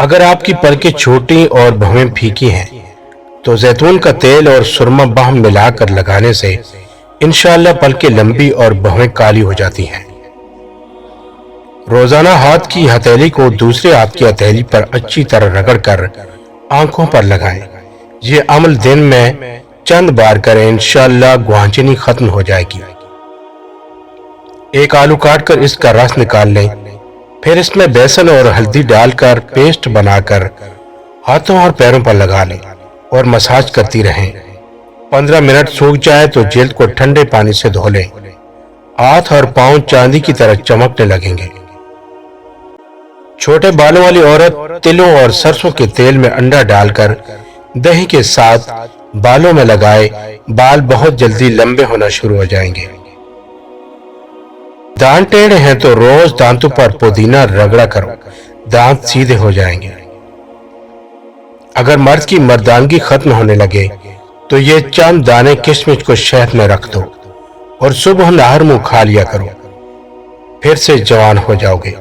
اگر آپ کی پلکیں چھوٹی اور بھویں پھیکی ہیں تو زیتون کا تیل اور سرما باہم ملا کر لگانے سے انشاءاللہ پلکیں لمبی اور بھویں کالی ہو جاتی ہیں۔ روزانہ ہاتھ کی ہتھیلی کو دوسرے ہاتھ کی ہتھیلی پر اچھی طرح رگڑ کر آنکھوں پر لگائیں۔ یہ عمل دن میں چند بار کریں، انشاءاللہ گوانچنی ختم ہو جائے گی۔ ایک آلو کاٹ کر اس کا رس نکال لیں، پھر اس میں بیسن اور ہلدی ڈال کر پیسٹ بنا کر ہاتھوں اور پیروں پر لگا لیں اور مساج کرتی رہیں۔ 15 منٹ سوکھ جائے تو جلد کو ٹھنڈے پانی سے دھو لیں۔ ہاتھ اور پاؤں چاندی کی طرح چمکنے لگیں گے۔ چھوٹے بالوں والی عورت تلوں اور سرسوں کے تیل میں انڈا ڈال کر دہی کے ساتھ بالوں میں لگائے، بال بہت جلدی لمبے ہونا شروع ہو جائیں گے۔ دانت ٹیڑھے ہیں تو روز دانتوں پر پودینہ رگڑا کرو، دانت سیدھے ہو جائیں گے۔ اگر مرد کی مردانگی ختم ہونے لگے تو یہ چند دانے کشمش کو شہد میں رکھ دو اور صبح نہر منہ کھا لیا کرو، پھر سے جوان ہو جاؤ گے۔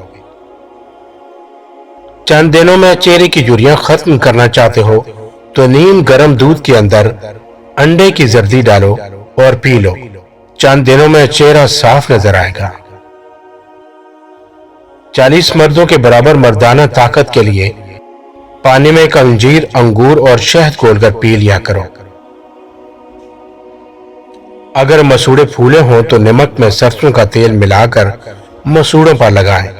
چند دنوں میں چہرے کی جھریاں ختم کرنا چاہتے ہو تو نیم گرم دودھ کے اندر انڈے کی زردی ڈالو اور پی لو، چند دنوں میں چہرہ صاف نظر آئے گا۔ 40 مردوں کے برابر مردانہ طاقت کے لیے پانی میں ایک انجیر، انگور اور شہد گھول کر پی لیا کرو۔ اگر مسوڑے پھولے ہوں تو نمک میں سرسوں کا تیل ملا کر مسوڑوں پر لگائیں۔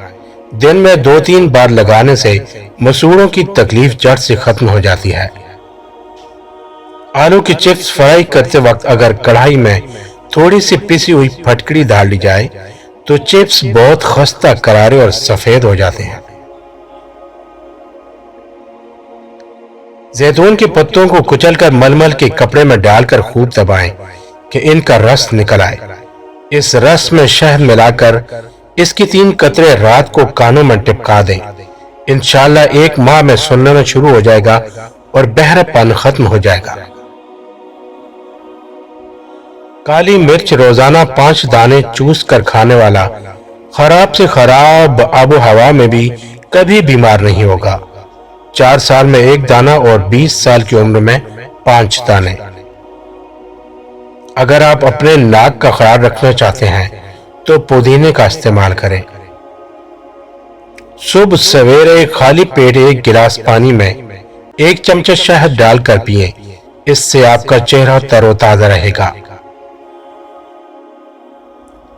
دن میں 2-3 بار لگانے سے مسوڑوں کی تکلیف جڑ سے ختم ہو جاتی ہے۔ آلو کی چپس فرائی کرتے وقت اگر کڑھائی میں تھوڑی سی پسی ہوئی پھٹکڑی ڈال لی جائے تو چپس بہت خستہ، کرارے اور سفید ہو جاتے ہیں۔ زیتون کے پتوں کو کچل کر ململ کے کپڑے میں ڈال کر خوب دبائیں کہ ان کا رس نکل آئے۔ اس رس میں شہد ملا کر اس کی 3 قطرے رات کو کانوں میں ٹپکا دیں۔ انشاءاللہ 1 ماہ میں سننا شروع ہو جائے گا اور بہرا پن ختم ہو جائے گا۔ کالی مرچ روزانہ 5 دانے چوس کر کھانے والا خراب سے خراب آب و ہوا میں بھی کبھی بیمار نہیں ہوگا۔ 4 سال میں 1 دانہ اور 20 سال کی عمر میں 5 دانے۔ اگر آپ اپنے ناک کا خیال رکھنا چاہتے ہیں تو پودینے کا استعمال کریں۔ صبح سویرے خالی پیٹ 1 گلاس پانی میں 1 چمچہ شہد ڈال کر پئیں، اس سے آپ کا چہرہ تر و تازہ رہے گا۔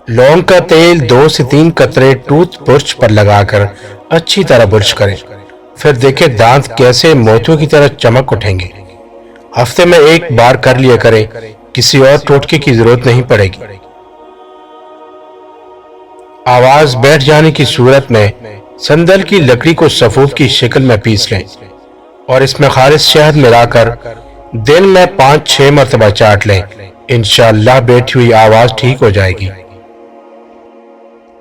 لونگ کا تیل 2 سے 3 قطرے ٹوتھ برش پر لگا کر اچھی طرح برش کریں، پھر دیکھیں دانت کیسے موتیوں کی طرح چمک اٹھیں گے۔ ہفتے میں 1 بار کر لیا کریں، کسی اور ٹوٹکے کی ضرورت نہیں پڑے گی۔ آواز بیٹھ جانے کی صورت میں سندل کی لکڑی کو سفوف کی شکل میں پیس لیں اور اس میں خالص شہد ملا کر دن میں 5-6 مرتبہ چاٹ لیں، انشاءاللہ بیٹھی ہوئی آواز ٹھیک ہو جائے گی۔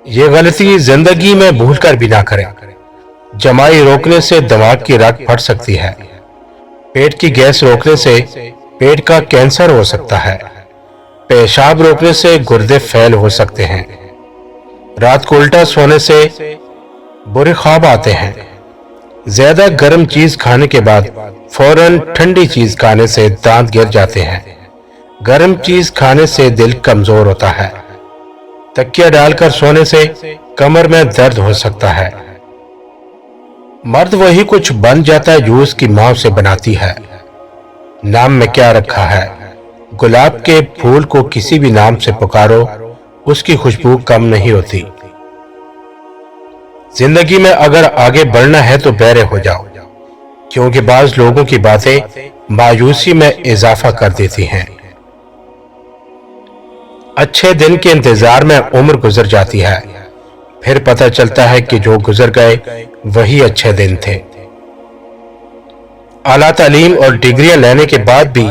یہ غلطی زندگی میں بھول کر بھی نہ کریں۔ جمائی روکنے سے دماغ کی رگ پھٹ سکتی ہے، پیٹ کی گیس روکنے سے پیٹ کا کینسر ہو سکتا ہے، پیشاب روکنے سے گردے فیل ہو سکتے ہیں، رات کو الٹا سونے سے برے خواب آتے ہیں، زیادہ گرم چیز کھانے کے بعد فوراً ٹھنڈی چیز کھانے سے دانت گر جاتے ہیں، گرم چیز کھانے سے دل کمزور ہوتا ہے، تکیہ ڈال کر سونے سے کمر میں درد ہو سکتا ہے۔ مرد وہی کچھ بن جاتا ہے جو اس کی ماں سے بناتی ہے۔ نام میں کیا رکھا ہے؟ گلاب کے پھول کو کسی بھی نام سے پکارو، اس کی خوشبو کم نہیں ہوتی۔ زندگی میں اگر آگے بڑھنا ہے تو بہرے ہو جاؤ، کیونکہ بعض لوگوں کی باتیں مایوسی میں اضافہ کر دیتی ہیں۔ اچھے دن کے انتظار میں عمر گزر جاتی ہے، پھر پتہ چلتا ہے کہ جو گزر گئے وہی اچھے دن تھے۔ اعلیٰ تعلیم اور ڈگریاں لینے کے بعد بھی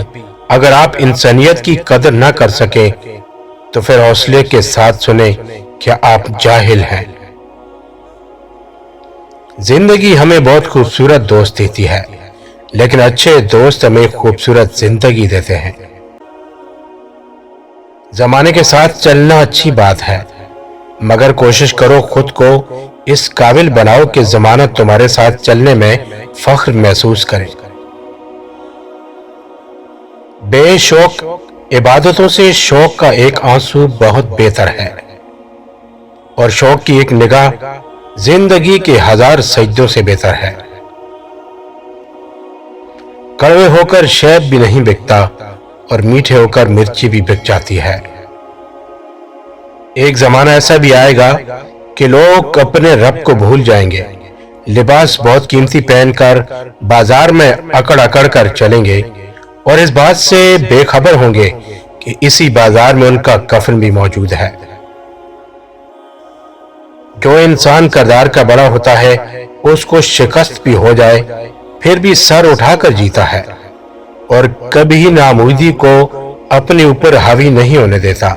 اگر آپ انسانیت کی قدر نہ کر سکیں تو پھر حوصلے کے ساتھ سنیں کہ آپ جاہل ہیں۔ زندگی ہمیں بہت خوبصورت دوست دیتی ہے، لیکن اچھے دوست ہمیں خوبصورت زندگی دیتے ہیں۔ زمانے کے ساتھ چلنا اچھی بات ہے، مگر کوشش کرو خود کو اس قابل بناؤ کہ ضمانت تمہارے ساتھ چلنے میں فخر محسوس کرے۔ بے شوق عبادتوں سے شوق کا ایک آنسو بہت بہتر ہے، اور شوق کی ایک نگاہ زندگی کے 1000 سجدوں سے بہتر ہے۔ کڑوے ہو کر شیب بھی نہیں بکتا، اور میٹھے ہو کر مرچی بھی بک جاتی ہے۔ ایک زمانہ ایسا بھی آئے گا کہ لوگ اپنے رب کو بھول جائیں گے، لباس بہت قیمتی پہن کر بازار میں اکڑ اکڑ کر چلیں گے، اور اس بات سے بے خبر ہوں گے کہ اسی بازار میں ان کا کفن بھی موجود ہے۔ جو انسان کردار کا بڑا ہوتا ہے، اس کو شکست بھی ہو جائے پھر بھی سر اٹھا کر جیتا ہے، اور کبھی ناامیدی کو اپنے اوپر حاوی نہیں ہونے دیتا۔